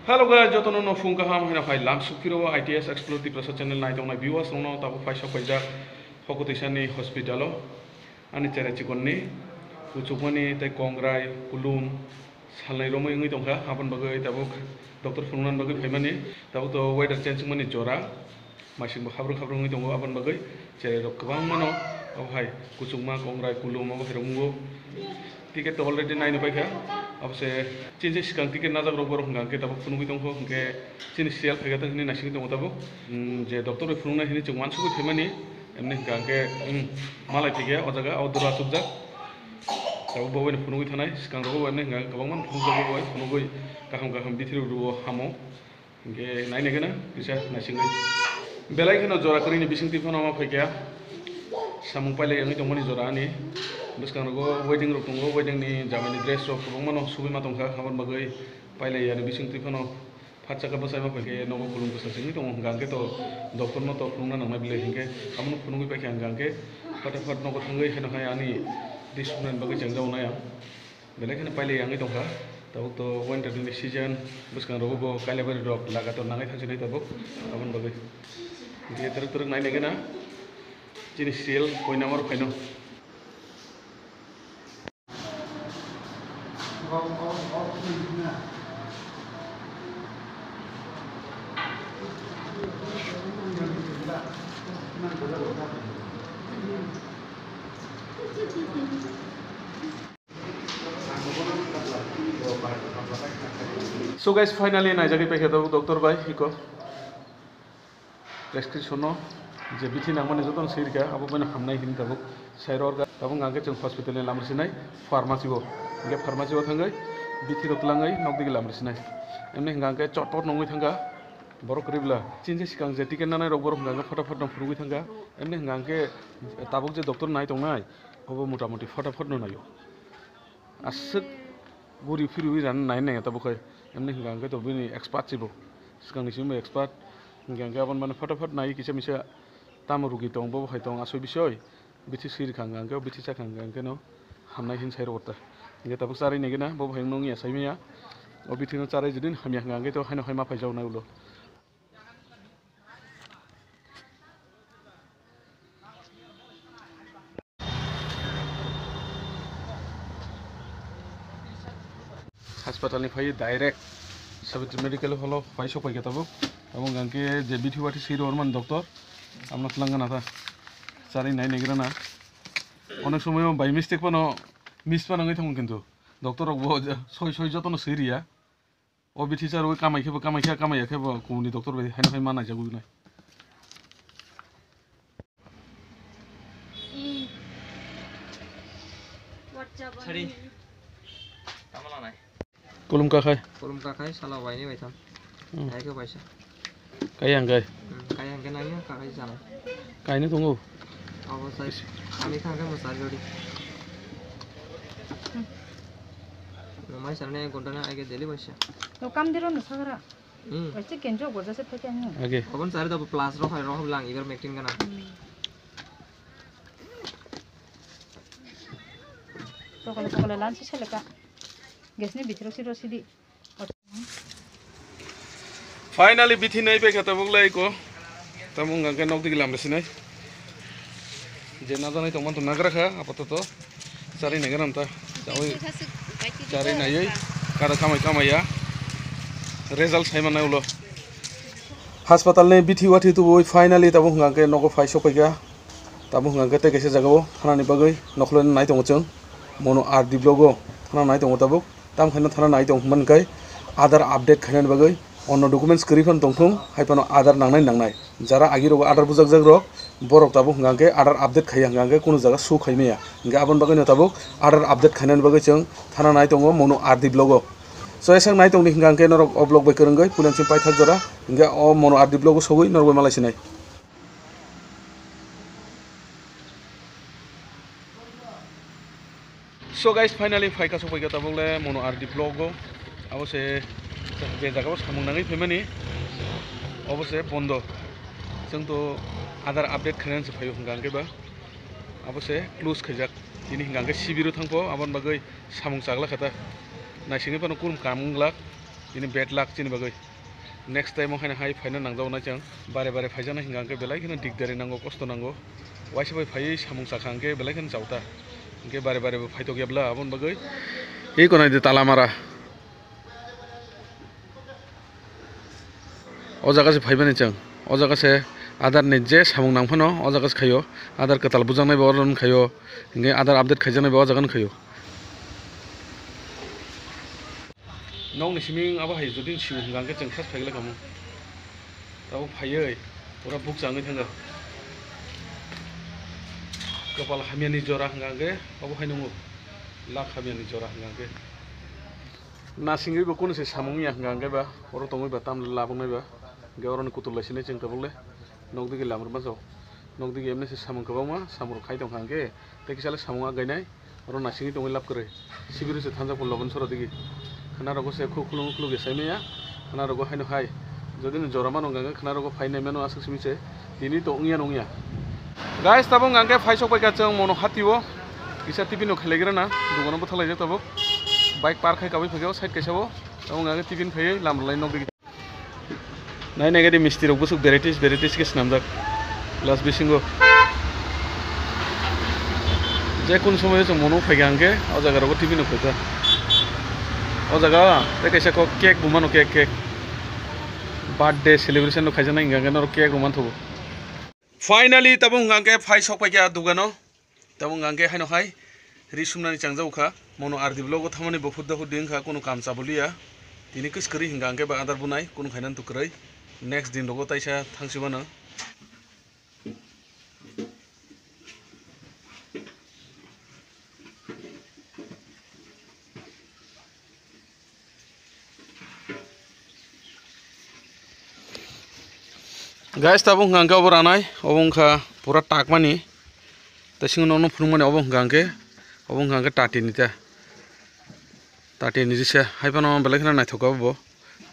Hello guys, joto no phone kaham hena phai lam sukiro ITS Explore di prasa channel nai tong nai viewers no tabu phai sok paija hokotishan ni hospitalo ani chere chikonni uchukmani tai kongrai kulum salnai romoi ngi tongkha haban bagai tabu doctor phungnan bagai phaimani tabu to weather change mani jora masing bo khabrung khabrung ngi tongo aban bagai chere rok kwang mano bhai kuchukma kongrai kulum abo herungo tiket to already nai no paikha abse chinse sikang tiket najak rok borok hingga ke tabuk phunugui tongkho hingke chini sial phaiga tang hini nasing tongo tabuk je doctor rok phunugna hini chung mansukui phaimani emni hingga ke malai phige o jaga outdoor asukjak tabuk bo boi phunugui thanai sikang rok bo emni hingga kwbangman phunujak boi phunugui kaham kaham bithiri ruo hamo hingke naine gana kisa nasingui belai kheno jora korini bisingti phono ma phaikya samung pailai yangi tongmani jora ani buskang rogo wedding rok tongo wedding ni jamani dress rok kwbangmano subima tongkha haban bagai pailai yani bisingti phono phatchaka bwsai ma phaike nogo kulum bwsa singui tongo hingke to doctor no to phunungna nangna bilai hingke amno phunugui paikha hingke fatafat nogo thangui heno hai ani discipline bagai jangjao naya belai kheno pailai yangi tongkha tabuk to winter ni season buskang rogo bo kailabari rok lagator nangai thangsinai tabuk haban bagai hingke teruk teruk naine gana chini serial poinamar phaino So guys, finally naijaki paikha tabuk doctor bai hiko prescription no je bithi nangmani joton sirka abo bani hamnai hin tabuk sairor ga tabuk angke chung hospital ni lamrsinai pharmacy bo ge pharmacy bo thangai bithi rok langai nokdigi lamrsinai emni hingke chotpot nongui thanga borok ribla chinje sikang je ticket nanai rok borok hingke fatafat nong phurugui thanga emni hingke tabuk je doctor nai tongnai obo motamoti fatafat no nayo asuk guri phirui ran nai nai tabukai emni hingke to bini expert sibo sikang ni simbo expert hingke abon mane fatafat nai kisa misa tamo rugi tong bo hai tong asoi bisoi bithi sir khanga angke bithi cha khanga angke no hamnai hin sai rota hingke tabuk sarai negena bo hai nongi asai meya o bithi no charai judin hamya angke to haino haima phai jau na ulo hospital ni phai direct Savitri medical hall phai sok paikha tabuk এবং গাঙ্কে যে বিথি বাটি সেই রমান doctor আমরা তেলেঙ্গানা থা চারি নাই নেগরা না অনেক সময় বাই মিস্টেক পানো মিস পানাঙ্গই থাকুন কিন্তু ডক্টর সই সই যতন সিরিয়া ও বিথি চার ওই কামাইয়াখেব কোনি ডক্টর বাই হাইনা হাই মানাই যাগুই নাই Sorry. Kamu lah কলম kakai salah wae ini wetan. Kayak ke paisa. কাই আঙ্গাই Kayak yang kenanya kakai sana. কাইনে তঙ্গো Apa saya? Kami kan kan besar jadi. Rumah sana yang kontana agak jeli paisa. 너 깜디로 사그라. 어째 견적 고자세 패견이. আগে Kapan saya dapat plus roh bilang ibar making kana. 저걸 란치 셀까. 게스네 비트로 시로시디. Finally Bithi নাই পাইখা tabuk lai ko tamung গাঙ্কে নকদিগি লামরেছিনাই যে না জানাই তমান তো নাগরাখা আপাতত চারি নেগেরাম তা ওই চারি নাইयै কারা কামাইয়া রেজাল্ট সাইমানাই উলো হাসপাতাল নে বিথি ওয়াথি তো ওই ফাইনালি তাবু গাঙ্কে নগো ফাই সপাইগা তাবু গাঙ্কে তে গেছে জাগাও থানানি বাগৈ নখলন নাই দङ जों মনো আর ডি ব্লগো থানা নাই দङ তাবু তাম খাইनो থানা নাই दङ मोनखाय आधार आपडेट खायनानि बागै অন্য ডকুমেন্টস করিফান দংথং হাইপানো আধার নাংনাই যারা আগিরো আধার বুজাক জাগ রক বরক তাবো হংগাকে আধার আপডেট খাই হংগাকে কোনো জায়গা সু খাইমেয়া হংগা আবন বাগৈ তাবো আধার আপডেট খাইনানি বাগৈ जों থানা নাই দङ মনো আর ডি ব্লগো সো এসাং নাই দংনি হংগাকে নরক অ ব্লগ বাই করঙ্গৈ পুলেনসিম পাইথাক জরা হংগা অ মনো আর ডি ব্লগো সগৈ নরগৈ মালাইছিনাই সো গাইস ফাইনালি ফাইকা সপাইকা তাবলে মনো আর ডি ব্লগো অবশ্যই যে জায়গাও সামুংনাङै फैमानि अबसे बन्द जों तो आधार आपडेट खायनानैसो फैयो हंगांगेबा अबसे क्लोज खैजाक दिनै हंगांगे सिबिरो थांफो आबन बागै सामुं जागला खाता नायसिङै पानो Kurum कामंग्ला ini bad luck chini bagai next time haina hai faina nangjau na chang bare bare faijana hinga ke belai khina digdari nango kosto nango waise bai phai samung sakhang ke belai khina chauta ke bare bare phaito gebla abon bagai ei konai de talamara o jaga se phaibani chang o jaga se आधार ने जे सामुं नांफानो ओ जागास खायो आधार कताल बुजांनाय बरन खायो इंगे आधार update खायजानाय बा जागोन खायो नौ निसिमिं आबा हाय जुदि सिउ गांगे जों खास फायगला खामु ताबो फायै पुरा बुक जाङै थांगा कपाल हामियानि जरा गांगे आबो हाय नंगो लाख हामियानि जरा गांगे नासिङै बो कोनसे सामुंया गांगे बा अरो तङै बा ताम लाबुंनाय बा गेवरन कुतुलासिने जों ताबले नगदिगे लामर मासाव नगदिगे एमने से सामं गोबांमा सामर खाय दं हांगे तेकिसाले सामुआ गायनाय अरो नासिङै दङै लाब करे सिबिरसे थांजा पल्लबन सरा दिगि खानारगो से खुखुलुं खुलुगे साइमेया खानारगो हायनो हाय जदि न जरामा नंगांगे खानारगो फायनाय मेनो आसुसमिसे दिनि तो उंगिया नंगिया गाइस ताबो गांगे फायसक बायका जों मनो हातिवो किसा टिफिन खालायग्राना दुगनो बथलाय जा ताबो बाइक पार्क खाय काबै फैगाव साइड कैसाबो ताबो गांगे टिफिन फैयै लामरलाय नगदिगे नाय नेगेदि मिस्टी रक बुसुक भेराइटिस के नामजाक लास्ट बिसिंगो जे कोन समय जों मनो फैगांगे ओ जागाराव टिफिन फैगा ओ जागा ते कैसा को केक बुमानो केक बर्थडे सेलिब्रेशन खायजाना इंगांगे न केक बुमान थबो फाइनली तबो गांगे फाइ सकपाइया दुगानो तबो गांगे हायनो हाय रिसुमनानि चांजाउखा मनो आरदि ब्लगो थामानि बफुद्दा हुदिंखा कोनो काम चाबुलिया दिनि किसकरि हिंगांगे बा आदार बुनाय कोनो खायनान तुकरै नेक्स्ट दिन लोगो ताइसा थांसिबानो गाइस ताबो गांगे अबरानाय अबंखा पूरा टाकमानि तसिं ननो फुरमानि अबं गांगे टाटिनिता टाटिनि जिसे हायफानो बेलेखना नायथकाबो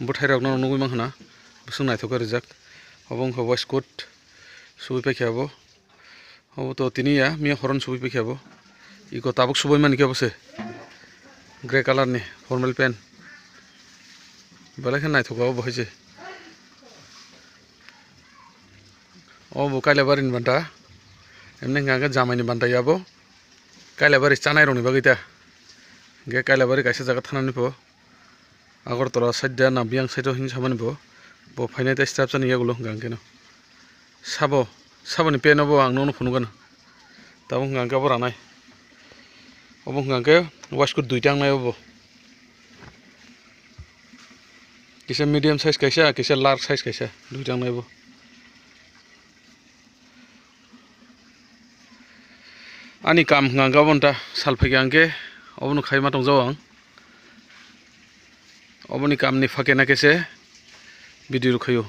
बुथायराक न नगुइ माखना बुसुं नायथका रिजाक अबंखा वाइस कोट सुबि पाइखाबो अब तो तिनिया मिया हरन सुबि पाइखाबो इको ताबुक सुबइ मानि केबसे ग्रे कलरनि फॉर्मल पेन बेलेखना नायथकाबो बहायसे अब काइलाबारिनि बान्ता एमने गांगे जामाइनि बान्तायाबो काइलाबारि चानाय रंनि बागैता गे काइलाबारि कायसे जागा थानानिबो आगरतला साइडा नाबियां साइडआव हिं सामानिबो बो फाइनाय ता स्टाफ जानि यागुलो गांगेनो साबोनि पेनबो आं ननो फुनुगान ताबो गांगे बरानाय अब गांगे वाइस कोट दुइटा आंनायबो किसे मीडियम साइज कैसा किसे लार्ज साइज कैसा दुइटा आंनायबो आनी काम गांगा बनता सालफै गांगे अबनो खायमा दंजाव आं अबनि कामनि फाकेना केसे भिडिअ खायो